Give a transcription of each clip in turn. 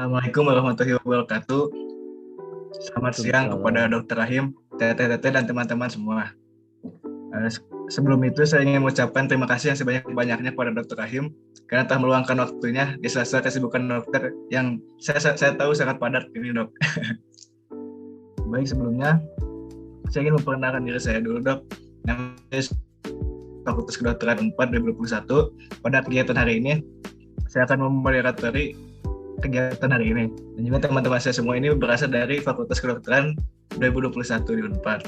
Assalamualaikum warahmatullahi wabarakatuh. Selamat siang kepada Waalaikumsalam. Dr. Rahim, Teteh dan teman-teman semua. Sebelum itu saya ingin mengucapkan terima kasih yang sebanyak-banyaknya kepada Dr. Rahim karena telah meluangkan waktunya di sela-sela kesibukan dokter yang saya tahu sangat padat ini, Dok. Baik, sebelumnya saya ingin memperkenalkan diri saya dulu, Dok. Namanya Fakultas Kedokteran Unpad 2021. Pada kegiatan hari ini saya akan memoderatori kegiatan hari ini. Dan juga teman-teman saya semua ini berasal dari Fakultas Kedokteran 2021 di Unpad.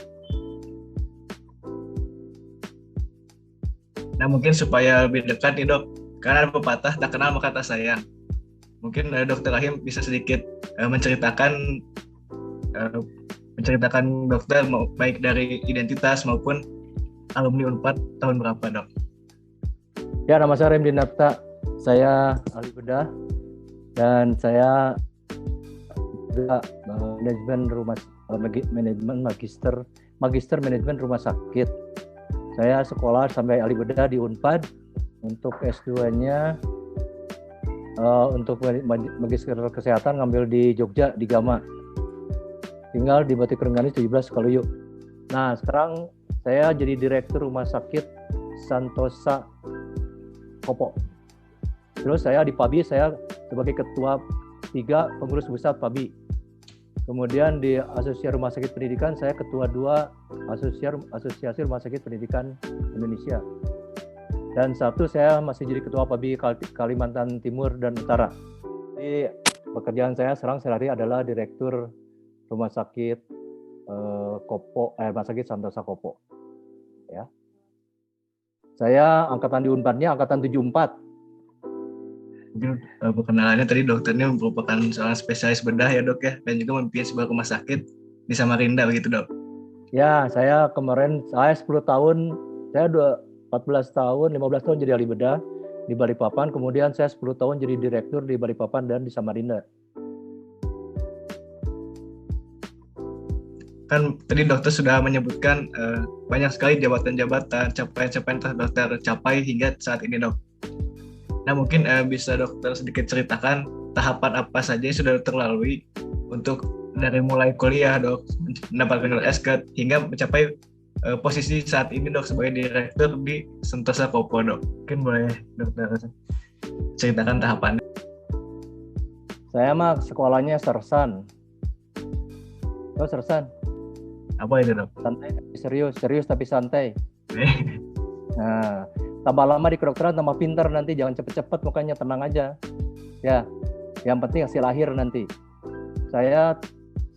Nah, mungkin supaya lebih dekat nih, Dok, karena ada pepatah tak kenal maka tak sayang. Mungkin Dr. Rahim bisa sedikit menceritakan dokter baik dari identitas maupun alumni Unpad tahun berapa, Dok? Ya, nama saya Remdi Napta. Saya ahli bedah dan saya juga magister manajemen rumah sakit. Saya sekolah sampai ahli bedah di Unpad. Untuk S2-nya untuk magister kesehatan ngambil di Jogja di Gama. Tinggal di Batik Rengganis 17 Kaluyuk. Nah, sekarang saya jadi direktur rumah sakit Santosa Kopo. Terus saya di PABI, saya sebagai ketua 3 pengurus pusat PABI. Kemudian di Asosiasi Rumah Sakit Pendidikan, saya ketua 2 Asosiasi Rumah Sakit Pendidikan Indonesia. Dan satu saya masih jadi ketua PABI Kalimantan Timur dan Utara. Jadi pekerjaan saya sekarang sehari-hari adalah direktur rumah sakit rumah sakit Santosa Kopo. Ya. Saya angkatan di Unpadnya angkatan 74. Mungkin perkenalannya tadi dokternya merupakan seorang spesialis bedah ya, Dok, ya, dan juga memimpin sebuah rumah sakit di Samarinda begitu, Dok. Ya, saya 10 tahun, saya 14 tahun, 15 tahun jadi ahli bedah di Balikpapan, kemudian saya 10 tahun jadi direktur di Balikpapan dan di Samarinda. Kan tadi dokter sudah menyebutkan banyak sekali jabatan-jabatan, capaian-capaian yang dokter capai hingga saat ini, Dok. Nah, mungkin bisa dokter sedikit ceritakan tahapan apa saja yang sudah dokter lalui untuk dari mulai kuliah, Dok, mendapatkan S.K hingga mencapai posisi saat ini, Dok, sebagai direktur di Santosa Kopo, Dok. Mungkin boleh dokter ceritakan tahapannya. Saya mah sekolahnya sersan. Oh, sersan. Apa itu, Dok? Santai, serius tapi santai. Nah, tambah lama di kedokteran tambah pinter nanti, jangan cepet-cepet mukanya, tenang aja. Ya, yang penting hasil akhir nanti. Saya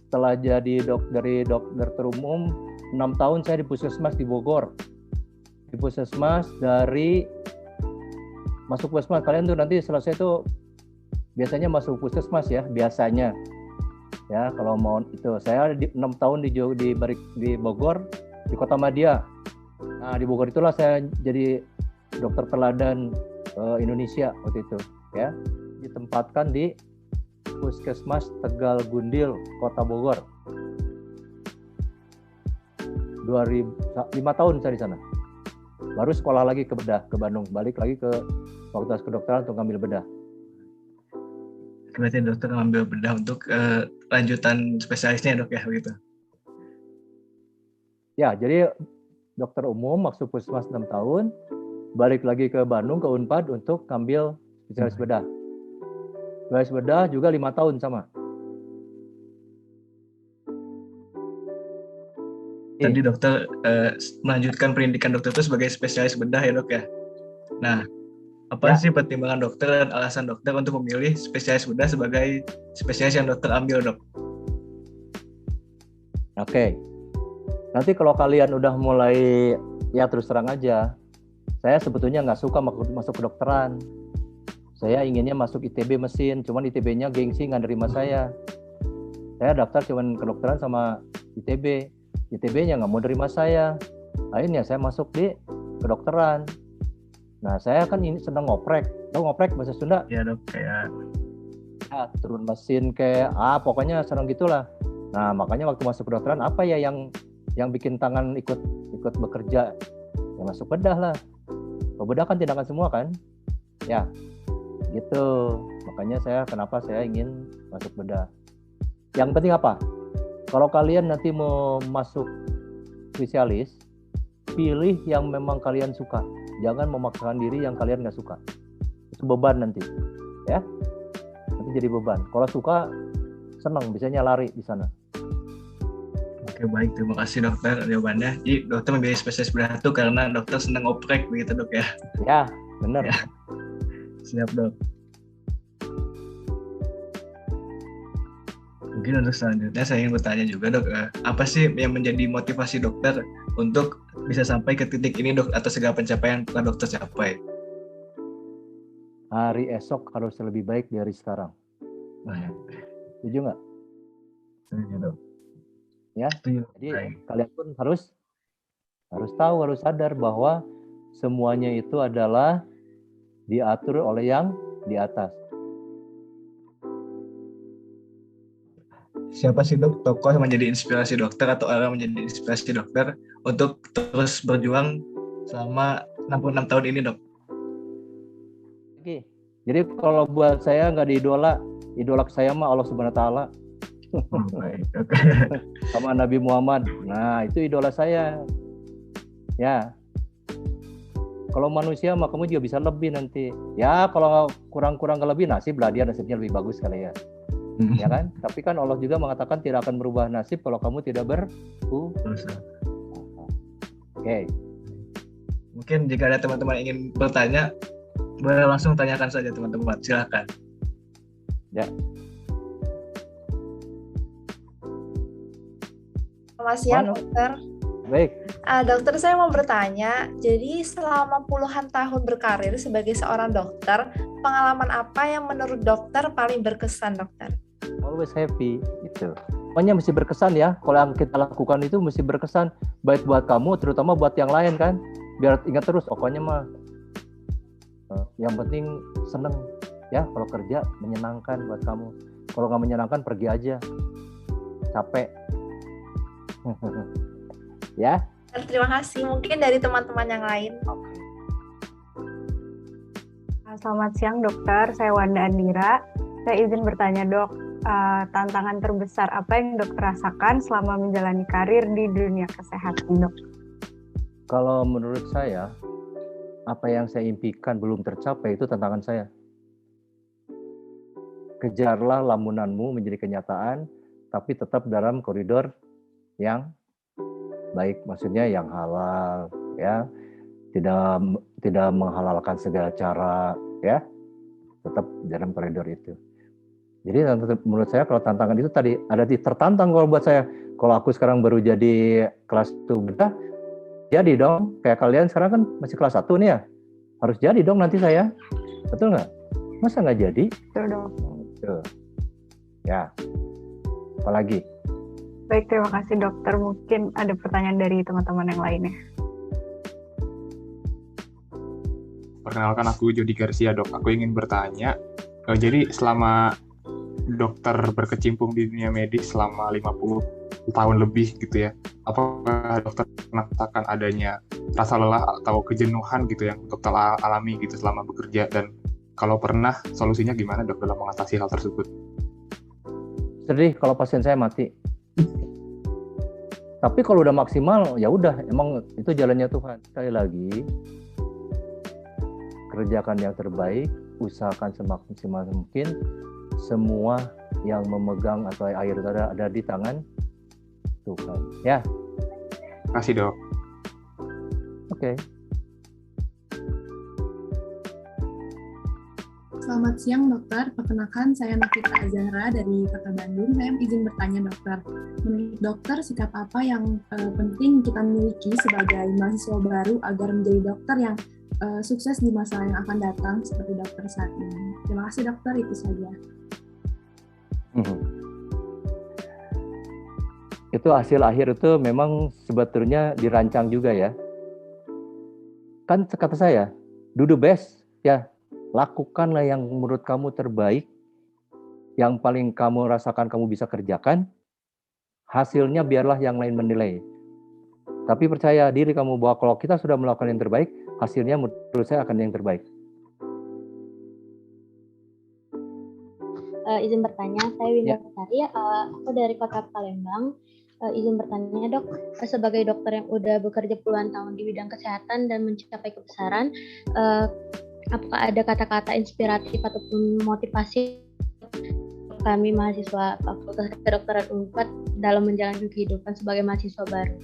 setelah jadi dari dokter umum 6 tahun saya di puskesmas di Bogor. Di puskesmas dari masuk puskesmas, kalian tuh nanti selesai tuh biasanya masuk puskesmas ya, biasanya. Ya, kalau mau itu saya 6 tahun di Bogor, di Kota Madia. Nah, di Bogor itulah saya jadi dokter teladan Indonesia waktu itu, ya. Ditempatkan di Puskesmas Tegal Gundil, Kota Bogor. 5 tahun saya di sana. Baru sekolah lagi ke bedah, ke Bandung, balik lagi ke Fakultas Kedokteran untuk ngambil bedah. Berarti dokter ngambil bedah untuk lanjutan spesialisnya, Dok, ya, begitu? Ya, jadi dokter umum masuk puskesmas 6 tahun, balik lagi ke Bandung, ke Unpad untuk ngambil spesialis bedah. Spesialis bedah juga 5 tahun sama. Tadi dokter melanjutkan pendidikan dokter itu sebagai spesialis bedah ya, Dok, ya. Nah, apa sih pertimbangan dokter dan alasan dokter untuk memilih spesialis bedah sebagai spesialis yang dokter ambil, Dok? Oke. Nanti kalau kalian udah mulai, ya terus terang aja, saya sebetulnya nggak suka masuk kedokteran. Saya inginnya masuk ITB mesin, cuman ITB-nya gengsi nggak nerima saya. Saya daftar cuman kedokteran sama ITB. ITB-nya nggak mau nerima saya. Akhirnya saya masuk di kedokteran. Nah, saya kan ini senang ngoprek. Tahu ngoprek bahasa Sunda? Ya, Dok, kayak turun mesin kayak pokoknya senang gitulah. Nah, makanya waktu masuk kedokteran apa ya yang bikin tangan ikut bekerja? Ya masuk bedah lah. Kalau bedah kan tindakan semua kan? Ya. Gitu. Makanya kenapa saya ingin masuk bedah. Yang penting apa? Kalau kalian nanti mau masuk spesialis, pilih yang memang kalian suka. Jangan memaksakan diri yang kalian nggak suka. Itu beban nanti, ya. Nanti jadi beban. Kalau suka, senang, bisanya lari di sana. Oke, baik, terima kasih dokter jawabannya. Jadi dokter memilih spesialis bedah itu karena dokter senang oprek begitu dok ya? Ya, benar. Ya. Siap dok. Mungkin untuk selanjutnya saya ingin bertanya juga dok, apa sih yang menjadi motivasi dokter untuk bisa sampai ke titik ini dok, atau segala pencapaian yang dokter capai? Hari esok harus lebih baik dari sekarang. Setuju nggak? Setuju dok. Ya, jadi kalian pun harus tahu, harus sadar bahwa semuanya itu adalah diatur oleh yang di atas. Siapa sih dok tokoh yang menjadi inspirasi dokter atau orang menjadi inspirasi dokter untuk terus berjuang selama 66 tahun ini dok? Oke. Jadi kalau buat saya nggak idola saya mah Allah Subhanahu Wa Taala. Sama Nabi Muhammad. Nah, itu idola saya. Ya. Kalau manusia mah kamu juga bisa lebih nanti. Ya, kalau kurang-kurang lebih nasibnya lebih bagus kali ya. Ya kan? Tapi kan Allah juga mengatakan tidak akan berubah nasib kalau kamu tidak berusaha. Oke. Mungkin jika ada teman-teman ingin bertanya, boleh langsung tanyakan saja teman-teman. Silakan. Ya. Selamat siang, dokter. Baik. Dokter, saya mau bertanya, jadi selama puluhan tahun berkarir sebagai seorang dokter, pengalaman apa yang menurut dokter paling berkesan, dokter? Always happy, itu. Pokoknya mesti berkesan ya, kalau yang kita lakukan itu mesti berkesan, baik buat kamu, terutama buat yang lain kan, biar ingat terus, pokoknya mah, yang penting seneng, ya, kalau kerja menyenangkan buat kamu, kalau nggak menyenangkan pergi aja, capek. Ya. Terima kasih. Mungkin dari teman-teman yang lain. Selamat siang dokter, saya Wanda Andira. Saya izin bertanya dok, tantangan terbesar apa yang dokter rasakan selama menjalani karir di dunia kesehatan dok? Kalau menurut saya, apa yang saya impikan belum tercapai itu tantangan saya. Kejarlah lamunanmu menjadi kenyataan, tapi tetap dalam koridor yang baik, maksudnya yang halal, ya, tidak menghalalkan segala cara, ya, tetap dalam koridor itu. Jadi menurut saya kalau tantangan itu tadi ada tertantang kalau buat saya. Kalau aku sekarang baru jadi kelas 1 bedah, jadi dong, kayak kalian sekarang kan masih kelas 1 nih ya, harus jadi dong nanti saya, betul nggak? Masa nggak jadi? Betul dong. Betul. Ya, apalagi? Baik, terima kasih dokter. Mungkin ada pertanyaan dari teman-teman yang lainnya. Perkenalkan, aku Jody Garcia dok. Aku ingin bertanya, jadi selama dokter berkecimpung di dunia medis selama 50 tahun lebih gitu ya, apakah dokter pernah merasakan adanya rasa lelah atau kejenuhan gitu yang dokter alami gitu selama bekerja, dan kalau pernah, solusinya gimana dok dalam mengatasi hal tersebut? Sedih kalau pasien saya mati. Tapi kalau udah maksimal, ya udah, emang itu jalannya Tuhan. Sekali lagi, kerjakan yang terbaik, usahakan semaksimal mungkin. Semua yang memegang atau air itu ada di tangan Tuhan. Ya. Terima kasih dok. Oke. Selamat siang dokter, perkenalkan saya Nakita Azahra dari Kota Bandung. Saya izin bertanya dokter, menurut dokter sikap apa yang penting kita miliki sebagai mahasiswa baru agar menjadi dokter yang sukses di masa yang akan datang seperti dokter saat ini? Terima kasih dokter, itu saja. Itu hasil akhir itu memang sebetulnya dirancang juga ya. Kan kata saya, do the best ya. Lakukanlah yang menurut kamu terbaik, yang paling kamu rasakan kamu bisa kerjakan, hasilnya biarlah yang lain menilai. Tapi percaya diri kamu bahwa kalau kita sudah melakukan yang terbaik, hasilnya menurut saya akan yang terbaik. izin bertanya, saya Winda Sari, aku dari Kota Palembang. Izin bertanya dok, sebagai dokter yang udah bekerja puluhan tahun di bidang kesehatan dan mencapai kebesaran, apakah ada kata-kata inspiratif ataupun motivasi kami mahasiswa Fakultas Kedokteran Unpad dalam menjalani kehidupan sebagai mahasiswa baru?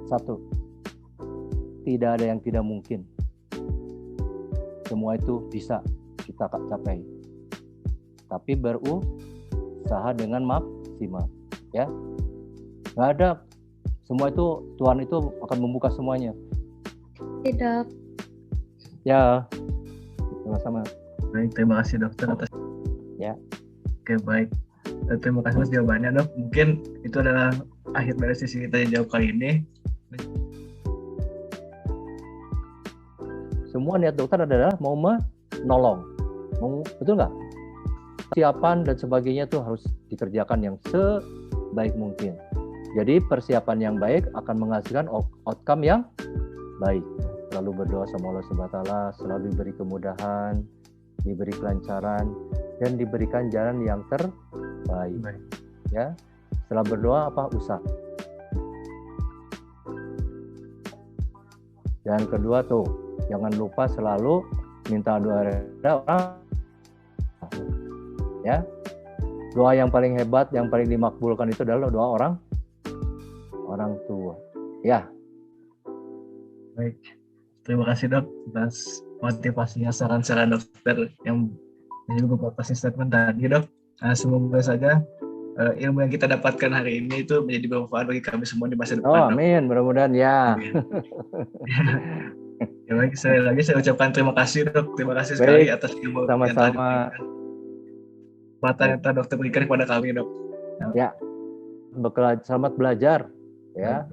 1, tidak ada yang tidak mungkin. Semua itu bisa kita capai. Tapi berusaha dengan maksimal. Ya, nggak ada, semua itu Tuhan itu akan membuka semuanya. Tidak. Ya, sama-sama. Baik, terima kasih dokter atas. Ya. Oke, baik. Terima kasih atas jawabannya dok. Mungkin itu adalah akhir dari sesi kita yang jawab kali ini. Semua niat dokter adalah mau menolong, betul nggak? Persiapan dan sebagainya itu harus dikerjakan yang sebaik mungkin. Jadi persiapan yang baik akan menghasilkan outcome yang baik. Selalu berdoa sama Allah Subhanahu wa Ta'ala, selalu diberi kemudahan, diberi kelancaran, dan diberikan jalan yang terbaik. Ya, setelah berdoa usaha. Dan kedua jangan lupa selalu minta doa orang. Ya, doa yang paling hebat, yang paling dimakbulkan itu adalah doa orang tua. Ya. Baik, terima kasih dok atas motivasinya, saran-saran dokter yang juga motivasi statement tadi dok. Semoga saja ilmu yang kita dapatkan hari ini itu menjadi bermanfaat bagi kami semua di masa depan. Oh, amin. Mudah-mudahan ya. Ya baik, sekali lagi saya ucapkan terima kasih dok. Terima kasih sekali atas ilmu yang tadi. Kesempatan yang telah dokter berikan kepada kami dok. Ya, selamat belajar. Ya,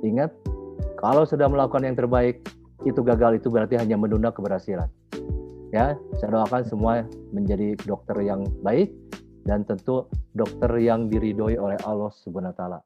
ingat kalau sudah melakukan yang terbaik itu gagal, itu berarti hanya menunda keberhasilan. Ya, saya doakan semua menjadi dokter yang baik dan tentu dokter yang diridhoi oleh Allah Subhanahu wa Ta'ala.